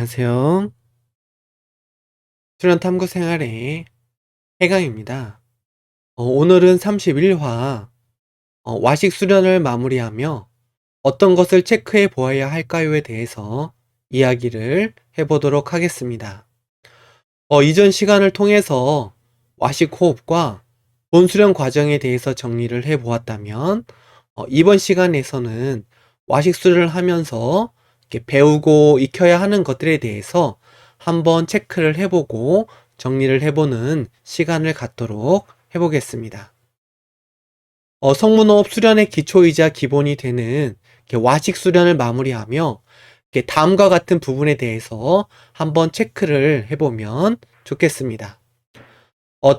안녕하세요. 수련 탐구 생활의 해강입니다. 오늘은 31화 와식 수련을 마무리하며 어떤 것을 체크해 보아야 할까요에 대해서 이야기를 해보도록 하겠습니다. 이전 시간을 통해서 와식 호흡과 본수련 과정에 대해서 정리를 해 보았다면 이번 시간에서는 와식 수련을 하면서 이렇게 배우고 익혀야 하는 것들에 대해서 한번 체크를 해보고 정리를 해보는 시간을 갖도록 해보겠습니다. 성문호흡 수련의 기초이자 기본이 되는 이렇게 와식 수련을 마무리하며 이렇게 다음과 같은 부분에 대해서 한번 체크를 해보면 좋겠습니다.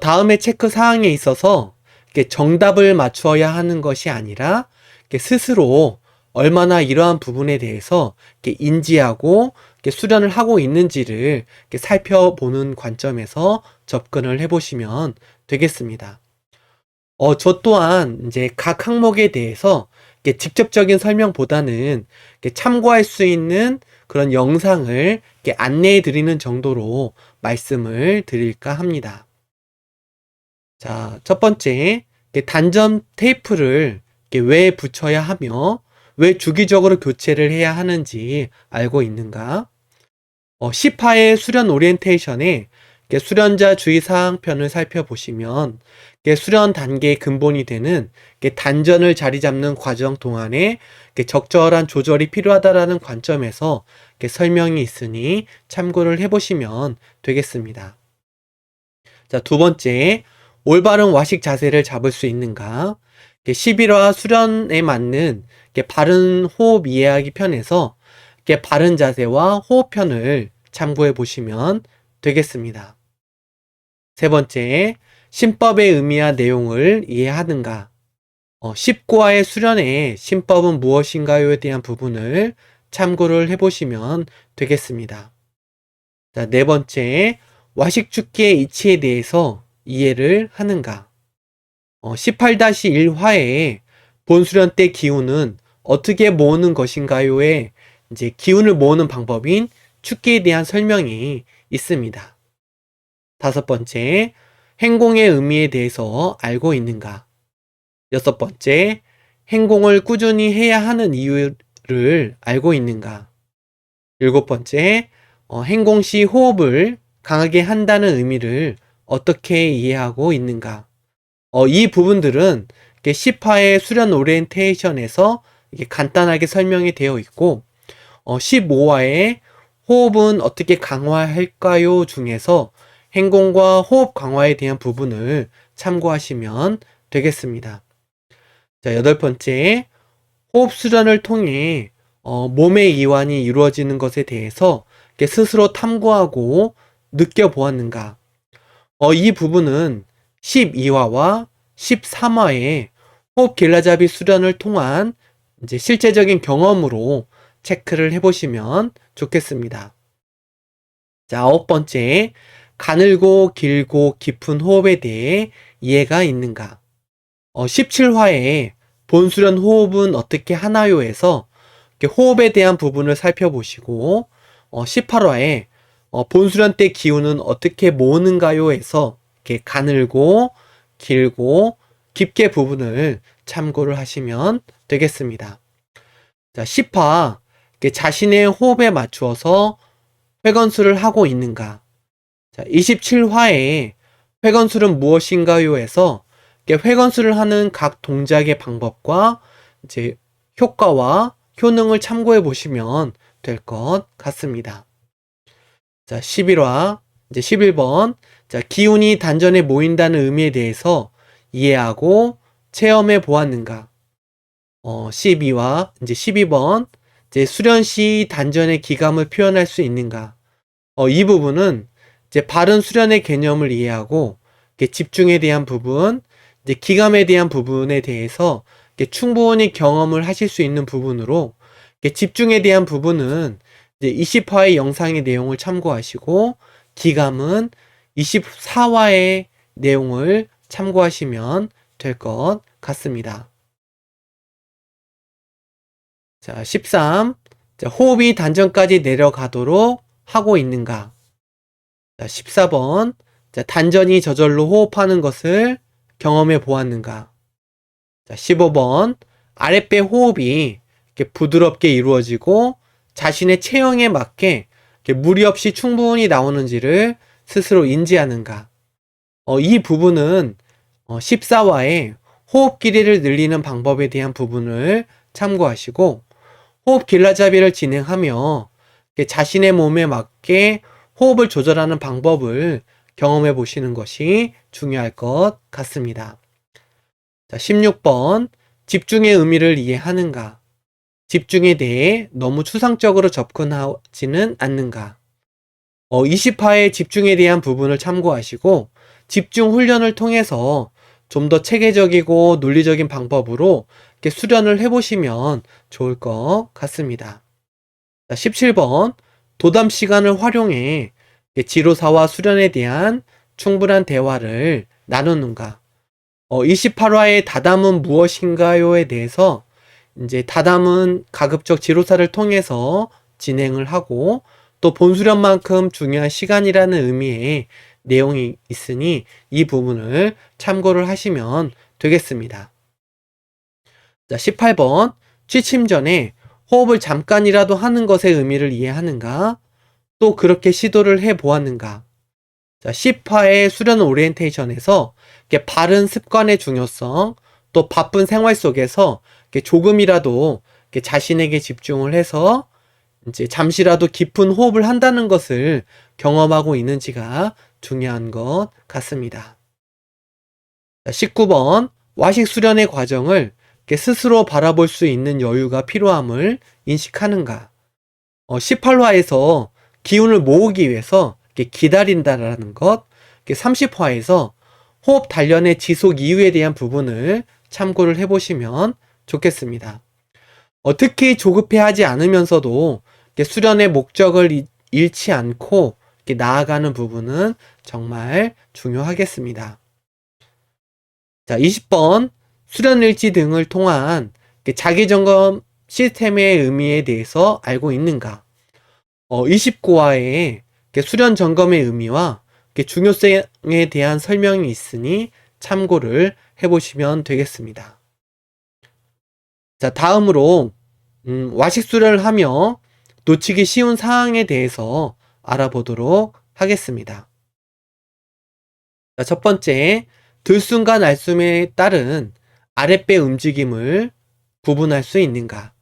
다음에 체크 사항에 있어서 이렇게 정답을 맞추어야 하는 것이 아니라 이렇게 스스로 얼마나 이러한 부분에 대해서 이렇게 인지하고 이렇게 수련을 하고 있는지를 이렇게 살펴보는 관점에서 접근을 해보시면 되겠습니다. 저 또한 이제 각 항목에 대해서 이렇게 직접적인 설명보다는 이렇게 참고할 수 있는 그런 영상을 이렇게 안내해 드리는 정도로 말씀을 드릴까 합니다. 자, 첫 번째, 단전 테이프를 왜 붙여야 하며 왜 주기적으로 교체를 해야 하는지 알고 있는가? 10화의 수련 오리엔테이션에 수련자 주의사항 편을 살펴보시면 수련 단계의 근본이 되는 단전을 자리 잡는 과정 동안에 적절한 조절이 필요하다라는 관점에서 설명이 있으니 참고를 해보시면 되겠습니다. 자, 두 번째, 올바른 와식 자세를 잡을 수 있는가? 11화 수련에 맞는 바른 호흡 이해하기 편에서 바른 자세와 호흡 편을 참고해 보시면 되겠습니다. 세 번째, 신법의 의미와 내용을 이해하는가? 19화의 수련의 신법은 무엇인가요에 대한 부분을 참고를 해보시면 되겠습니다. 자, 네 번째, 와식 축기의 이치에 대해서 이해를 하는가? 18-1화에 본수련 때 기운은 어떻게 모으는 것인가요에 이제 기운을 모으는 방법인 축기에 대한 설명이 있습니다. 다섯 번째, 행공의 의미에 대해서 알고 있는가? 여섯 번째, 행공을 꾸준히 해야 하는 이유를 알고 있는가? 일곱 번째, 행공 시 호흡을 강하게 한다는 의미를 어떻게 이해하고 있는가? 이 부분들은 10화의 수련 오리엔테이션에서 간단하게 설명이 되어 있고 15화에 호흡은 어떻게 강화할까요? 중에서 행공과 호흡 강화에 대한 부분을 참고하시면 되겠습니다. 자, 여덟 번째, 호흡 수련을 통해 몸의 이완이 이루어지는 것에 대해서 스스로 탐구하고 느껴보았는가? 이 부분은 12화와 13화의 호흡 길라잡이 수련을 통한 이제 실제적인 경험으로 체크를 해보시면 좋겠습니다. 자, 아홉 번째, 가늘고 길고 깊은 호흡에 대해 이해가 있는가? 17화에 본수련 호흡은 어떻게 하나요에서 호흡에 대한 부분을 살펴보시고 18화에 본수련 때 기운은 어떻게 모으는가요에서 이렇게 가늘고 길고 깊게 부분을 참고를 하시면 되겠습니다. 자, 10화 자신의 호흡에 맞추어서 회건수를 하고 있는가? 자, 27화에 회건수는 무엇인가요에서 회건수를 하는 각 동작의 방법과 이제 효과와 효능을 참고해 보시면 될 것 같습니다. 자, 11화, 이제 11번. 자, 기운이 단전에 모인다는 의미에 대해서 이해하고 체험해 보았는가? 12화, 이제 12번. 이제 수련 시 단전의 기감을 표현할 수 있는가? 이 부분은 이제 바른 수련의 개념을 이해하고 집중에 대한 부분, 이제 기감에 대한 부분에 대해서 충분히 경험을 하실 수 있는 부분으로 집중에 대한 부분은 이제 20화의 영상의 내용을 참고하시고 기감은 24화의 내용을 참고하시면 될 것 같습니다. 자, 13. 자, 호흡이 단전까지 내려가도록 하고 있는가? 자, 14번. 자, 단전이 저절로 호흡하는 것을 경험해 보았는가? 자, 15번. 아랫배 호흡이 이렇게 부드럽게 이루어지고 자신의 체형에 맞게 이렇게 무리 없이 충분히 나오는지를 스스로 인지하는가? 이 부분은 14화의 호흡 길이를 늘리는 방법에 대한 부분을 참고하시고 호흡 길라잡이를 진행하며 자신의 몸에 맞게 호흡을 조절하는 방법을 경험해 보시는 것이 중요할 것 같습니다. 자, 16번. 집중의 의미를 이해하는가? 집중에 대해 너무 추상적으로 접근하지는 않는가? 20화의 집중에 대한 부분을 참고하시고 집중 훈련을 통해서 좀 더 체계적이고 논리적인 방법으로 이렇게 수련을 해보시면 좋을 것 같습니다. 자, 17번. 도담 시간을 활용해 지로사와 수련에 대한 충분한 대화를 나누는가? 28화의 다담은 무엇인가요에 대해서 이제 다담은 가급적 지로사를 통해서 진행을 하고 또 본수련만큼 중요한 시간이라는 의미의 내용이 있으니 이 부분을 참고를 하시면 되겠습니다. 자, 18번. 취침 전에 호흡을 잠깐이라도 하는 것의 의미를 이해하는가? 또 그렇게 시도를 해 보았는가? 자, 10화의 수련 오리엔테이션에서 바른 습관의 중요성, 또 바쁜 생활 속에서 조금이라도 자신에게 집중을 해서 이제 잠시라도 깊은 호흡을 한다는 것을 경험하고 있는지가 중요한 것 같습니다. 19번. 와식 수련의 과정을 스스로 바라볼 수 있는 여유가 필요함을 인식하는가? 18화에서 기운을 모으기 위해서 기다린다라는 것, 30화에서 호흡 단련의 지속 이유에 대한 부분을 참고를 해보시면 좋겠습니다. 특히 조급해하지 않으면서도 수련의 목적을 잃지 않고 나아가는 부분은 정말 중요하겠습니다. 자, 20번. 수련일지 등을 통한 자기점검 시스템의 의미에 대해서 알고 있는가? 29화에 수련 점검의 의미와 중요성에 대한 설명이 있으니 참고를 해보시면 되겠습니다. 자, 다음으로 와식 수련을 하며 놓치기 쉬운 사항에 대해서 알아보도록 하겠습니다. 자, 첫 번째, 들숨과 날숨에 따른 아랫배 움직임을 구분할 수 있는가?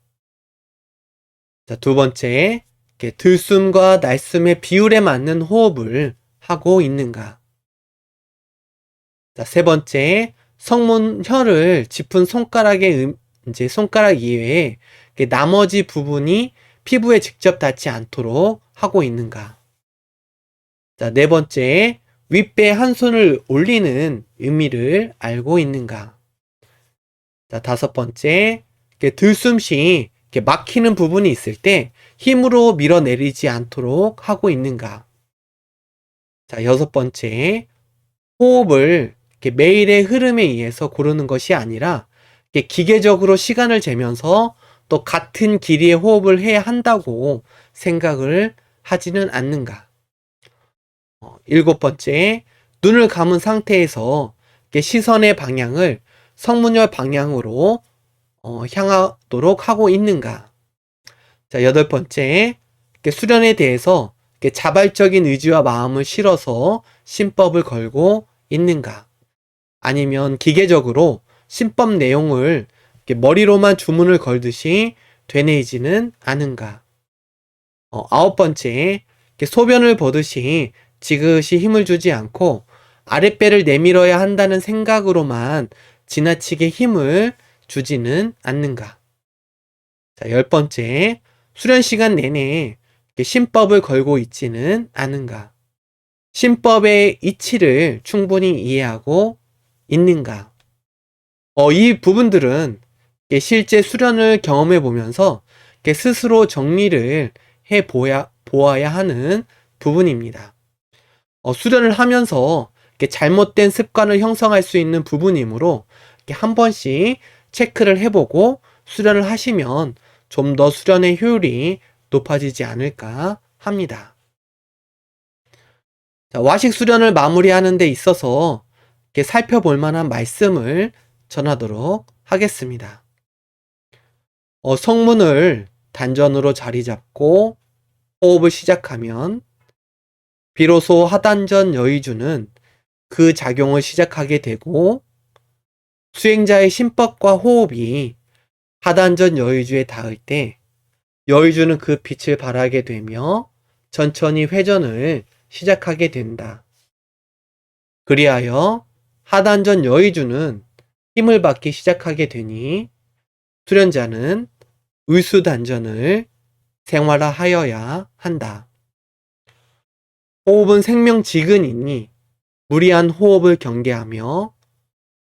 자, 두 번째, 들숨과 날숨의 비율에 맞는 호흡을 하고 있는가? 자, 세 번째, 성문혀를 짚은 손가락의 이제 손가락 이외에 나머지 부분이 피부에 직접 닿지 않도록 하고 있는가? 자, 네 번째, 윗배 한 손을 올리는 의미를 알고 있는가? 자, 다섯 번째, 들숨시 막히는 부분이 있을 때 힘으로 밀어내리지 않도록 하고 있는가? 자, 여섯 번째, 호흡을 매일의 흐름에 의해서 고르는 것이 아니라 기계적으로 시간을 재면서 또 같은 길이의 호흡을 해야 한다고 생각을 하지는 않는가? 일곱 번째, 눈을 감은 상태에서 시선의 방향을 성문열 방향으로 향하도록 하고 있는가? 자, 여덟 번째, 수련에 대해서 자발적인 의지와 마음을 실어서 신법을 걸고 있는가? 아니면 기계적으로 신법 내용을 머리로만 주문을 걸듯이 되뇌이지는 않은가? 아홉 번째, 소변을 보듯이 지그시 힘을 주지 않고 아랫배를 내밀어야 한다는 생각으로만 지나치게 힘을 주지는 않는가? 자, 열 번째, 수련 시간 내내 신법을 걸고 있지는 않은가? 신법의 이치를 충분히 이해하고 있는가? 이 부분들은 실제 수련을 경험해 보면서 스스로 정리를 해 보아야 하는 부분입니다. 수련을 하면서 잘못된 습관을 형성할 수 있는 부분이므로 한 번씩 체크를 해보고 수련을 하시면 좀 더 수련의 효율이 높아지지 않을까 합니다. 자, 와식 수련을 마무리하는 데 있어서 이렇게 살펴볼 만한 말씀을 전하도록 하겠습니다. 성문을 단전으로 자리 잡고 호흡을 시작하면 비로소 하단전 여의주는 그 작용을 시작하게 되고 수행자의 심법과 호흡이 하단전 여의주에 닿을 때 여의주는 그 빛을 발하게 되며 천천히 회전을 시작하게 된다. 그리하여 하단전 여의주는 힘을 받기 시작하게 되니 수련자는 의수단전을 생활화하여야 한다. 호흡은 생명지근이니 무리한 호흡을 경계하며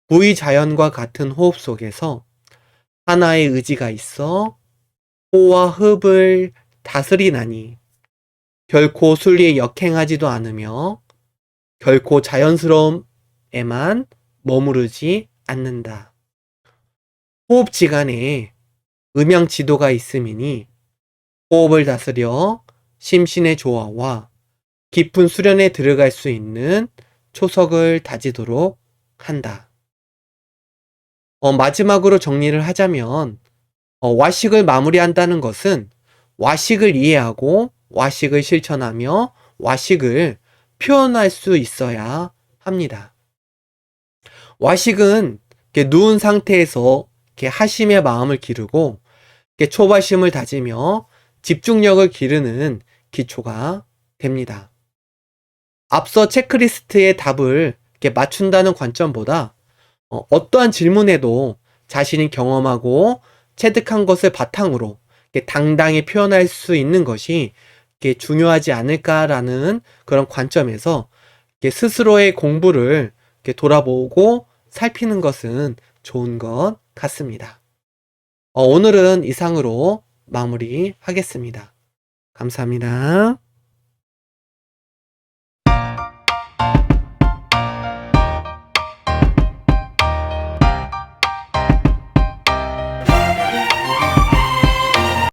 부의자연과 같은 호흡 속에서 하나의 의지가 있어 호와 흡을 다스리나니 결코 순리에 역행하지도 않으며 결코 자연스러움에만 머무르지 않는다. 호흡지간에 음양지도가 있음이니 호흡을 다스려 심신의 조화와 깊은 수련에 들어갈 수 있는 초석을 다지도록 한다. 마지막으로 정리를 하자면 와식을 마무리한다는 것은 와식을 이해하고 와식을 실천하며 와식을 표현할 수 있어야 합니다. 와식은 이렇게 누운 상태에서 이렇게 하심의 마음을 기르고 이렇게 초발심을 다지며 집중력을 기르는 기초가 됩니다. 앞서 체크리스트의 답을 이렇게 맞춘다는 관점보다 어떠한 질문에도 자신이 경험하고 체득한 것을 바탕으로 이렇게 당당히 표현할 수 있는 것이 이렇게 중요하지 않을까라는 그런 관점에서 이렇게 스스로의 공부를 이렇게 돌아보고 살피는 것은 좋은 것 같습니다. 오늘은 이상으로 마무리하겠습니다. 감사합니다.